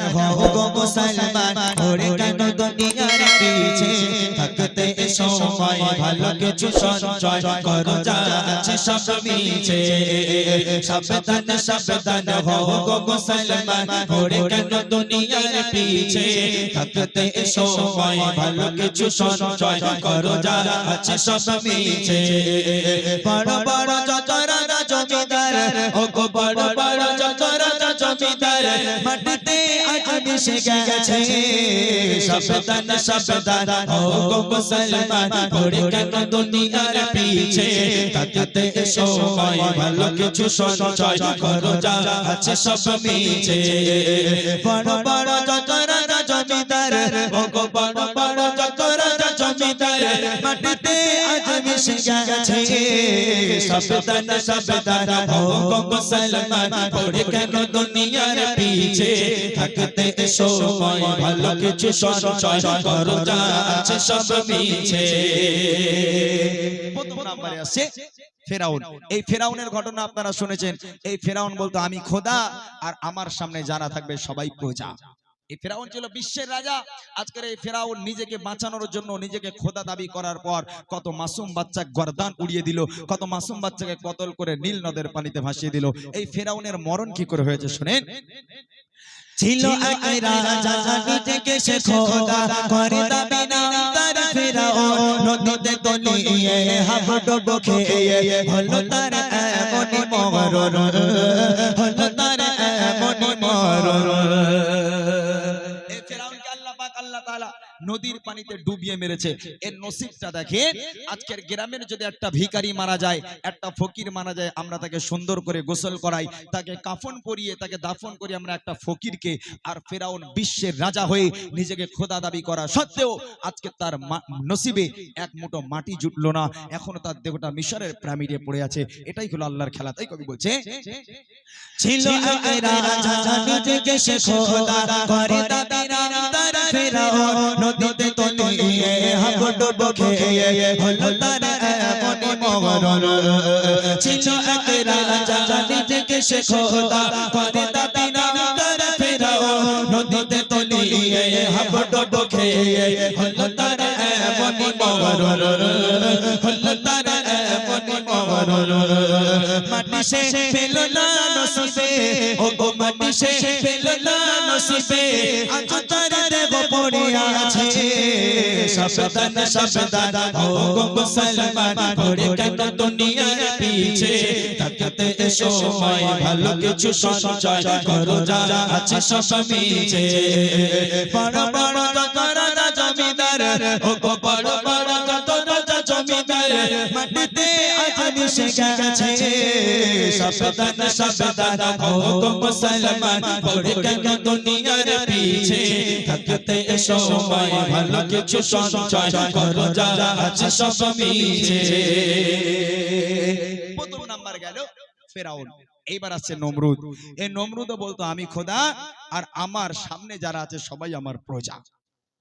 हो गो मुसलमान ओरे केन दुनियार पीछे থাকতে সময় ভালো কিছু সঞ্চয় করো যা আছে সব মিছে সাবধান সাবধান हो गो मुसलमान ओरे केन दुनियार पीछे থাকতে সময় ভালো কিছু সঞ্চয় করো যা আছে সব মিছে বড় বড় যত রাজা জমিদার ও গো বড় বড় যত রাজা জমিদার মাটিতে আজ মিশে গেছে সাবধান সাবধান ও গো মুসলমান ওরে কেন দুনিয়ার পিছে থাকতে সময় ভালো কিছু সঞ্চয় করো যা আছে সব মিছে বড় বড় যত রাজা জমিদার ও গো বড় বড় যত রাজা জমিদার মাটিতে আজ মিশে গেছে সাবধান সাবধান ও গো মুসলমান ওরে কেন দুনিয়ার পিছে থাকতে সময় ভালো কিছু সঞ্চয় করো যা আছে সব মিছে প্রথম নম্বরে আছে ফেরাউন এই ফেরাউনের ঘটনা আপনারা শুনেছেন এই ফেরাউন বলতো আমি খোদা আর আমার সামনে যারা থাকবে সবাই প্রজা এই ফেরাউন ছিল বিশ্বের রাজা আজকের এই ফেরাউন নিজেকে বাঁচানোর জন্য নিজেকে খোদা দাবি করার পর কত মাসুম বাচ্চা গর্দান উড়িয়ে দিল কত মাসুম বাচ্চাকে কতল করে নীল নদের পানিতে ভাসিয়ে দিল এই ফেরাউনের মরণ কি করে হয়েছে শুনেন ছিল এক রাজা নিজেকে সে খোদা করে দাবি না তার ফেরাউন নদীতে তলিয়ে হাবুডুবু খেয়ে হলো তার এমনই মরণ হলো তার এমনই মরণ এই ফেরাউনকে আল্লাহ পাক আল্লাহ তাআলা নদীর পানিতে ডুবিয়ে মেরেছে এর নসিবটা দেখেন আজকের গ্রামের যদি একটা ভিখারি মারা যায় একটা ফকির মারা যায় আমরা তাকে সুন্দর করে গোসল করাই তাকে কাফন পরিয়ে তাকে দাফন করি আমরা একটা ফকিরকে আর ফেরাউন বিশ্বের রাজা হয়ে নিজেকে খোদা দাবি করা সত্ত্বেও আজকে তার নসিবে এক মুঠো মাটি জুটলো না এখনো তার দেহটা মিশরের পিরামিডে পড়ে আছে এটাই হলো আল্লাহর খেলা তাই কবি বলছে ছিল এক রাজা নিজেকে সে খোদা করে দাবি না তার ফেরাউন নদীতে তলিয়ে হাবুডুবু খেয়ে হলো তার এমনই মরণ ছিল এক রাজা নিজেকে সে খোদা করে দাবি না তার ফেরাউন নদীতে তলিয়ে হাবুডুবু খেয়ে হলো তার এমনই মরণ হলো তার এমনই মরণ মাটি সে পেল না নসিবে ও গো মাটি সে পেল না নসিবে আজ তার দেহ পড়ে আছে সাবধান সাবধান ও গো মুসলমান ওরে কেন দুনিয়ার পিছে থাকতে সময় ভালো কিছু সঞ্চয় করো যা আছে সব মিছে বড় বড় যত রাজা জমিদার ও গো বড় বড় যত রাজা জমিদার মাটিতে আজ মিশে গেছে সাবধান সাবধান ও গো মুসলমান ওরে কেন দুনিয়ার পিছে থাকতে সময় ভালো কিছু সঞ্চয় করো যা আছে সব মিছে প্রথম নাম্বার গেল ফেরাউন এইবার আছে নমরুদ এই নমরুদও বলতো আমি খোদা আর আমার সামনে যারা আছে সবাই আমার প্রজা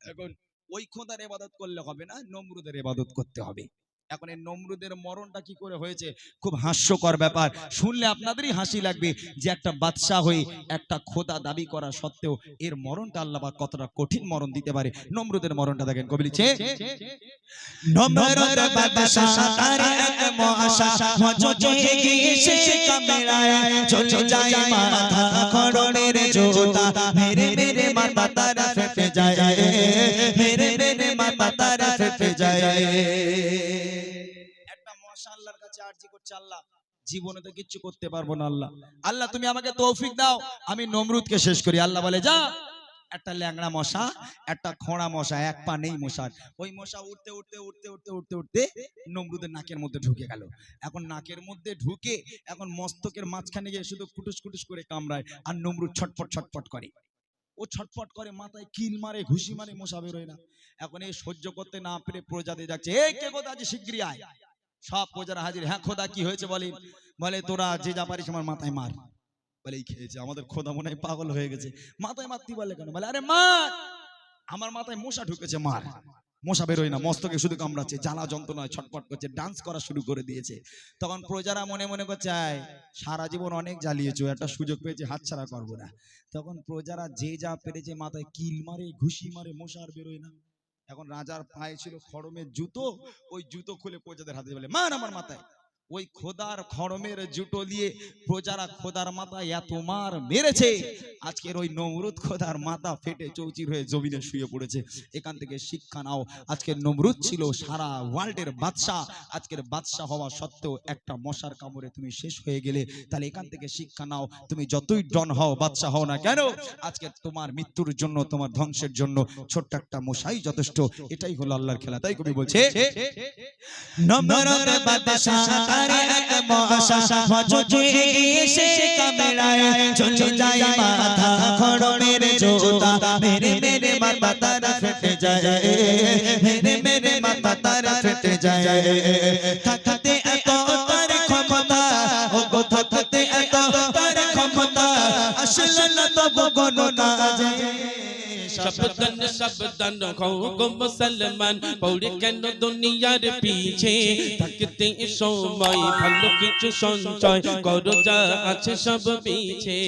এখন ওই খোদার ইবাদত করলে হবে না নমরুদের ইবাদত করতে হবে এখন এই নমরুদের মরণটা কি করে হয়েছে খুব হাস্যকর ব্যাপার শুনলে আপনাদেরই হাসি লাগবে যে একটা বাদশা হয়ে একটা খোদা দাবি করা সত্ত্বেও এর মরণটা আল্লাহ পাক কতটা কঠিন মরণ দিতে পারে নমরুদের মরণটা দেখেন কবি লিখছে নমরুদ বাদশা তার এক মহাশা মজজে গিয়ে সে কামড়ায় চলে যায় মাথা খড়মের জোতা মেরে মেরে মাথা তার ফেটে যায় মেরে মেরে মাথা তার ফেটে যায় একটা মশা আল্লাহর কাছে আরজি করছে আল্লাহ জীবনে তো কিচ্ছু করতে পারবো না আল্লাহ আল্লাহ তুমি আমাকে তৌফিক দাও আমি নমরুদকে শেষ করি আল্লাহ বলে যা একটা ল্যাংড়া মশা একটা খোঁড়া মশা এক পা নেই মশার ওই মশা উঠতে উঠতে উঠতে উঠতে উঠতে উঠতে নমরুদের নাকের মধ্যে ঢুকে গেল এখন নাকের মধ্যে ঢুকে এখন মস্তকের মাঝখানে গিয়ে শুধু কুটুস কুটুস করে কামড়ায় আর নমরুদ ছটফট ছটফট করে ও ছটফট করে মাথায় কিল মারে ঘুষি মারে মশা বেরোয় না এখন এই সহ্য করতে না পেরে প্রজাতে যাচ্ছে এই কে খোদা যে শিগগিরই আয় সব প্রজারা হাজির হ্যাঁ খোদা কি হয়েছে বলে তোরা যে যা পারিস আমার মাথায় মার বলে এই খেয়েছে আমাদের খোদা মনে হয় পাগল হয়ে গেছে মাথায় মারতে বলে কেন বলে আরে মার আমার মাথায় মশা ঢুকেছে মার মশা বেরোয় না, মস্তকে শুধু কামড়াচ্ছে, জ্বালা যন্ত্রণায় ছটফট করছে, ডান্স করা শুরু করে দিয়েছে। তখন প্রজারা মনে মনে করছে সারা জীবন অনেক জ্বালিয়েছো, একটা সুযোগ পেয়েছে, হাতছাড়া করবো না। তখন প্রজারা যে যা পেরেছে মাথায় কিল মারে, ঘুষি মারে, মশা আর বেরোয় না। এখন রাজার পায়ে ছিল খড়মের জুতো, ওই জুতো খুলে প্রজাদের হাতে বলে মার আমার মাথায়। ওই খোদার খড়মের জুতো দিয়ে প্রজারা খোদার মাথায় এত মার মেরেছে, আজকের ওই নমরুদ খোদার মাথা ফেটে চৌচির হয়ে জমিনে শুয়ে পড়েছে। এখান থেকে শিক্ষা নাও, আজকের নমরুদ ছিল সারা ওয়ার্ল্ডের বাদশা, আজকের বাদশা হওয়া সত্ত্বেও একটা মশার কামড়ে তুমি শেষ হয়ে গেলে। তাহলে এখান থেকে শিক্ষা নাও, তুমি যতই ডন হও, বাদশা হও না কেন, আজকে তোমার মৃত্যুর জন্য, তোমার ধ্বংসের জন্য ছোট্ট একটা মশাই যথেষ্ট। এটাই হলো আল্লাহর খেলা। তাই কবি বলছে নমরুদ বাদশা আরে এক মশা মজুজি এসে কামড়ায়, চলে যায় মাথা খড়মের জুতা, মেরে মেরে মাথা তার ফেটে যায়, মেরে মেরে মাথা তার ফেটে যায়। থাকতে এত তার ক্ষমতা, ও গো থাকতে এত তার ক্ষমতা, আসলে না তবু কোনো কাজে। সাবধান সাবধান হও গো মুসলমান, পড়ে কেন দুনিয়ার পিছে, থাকতে সময় ভালো কিছু সঞ্চয় করো, যা আছে সব পিছে।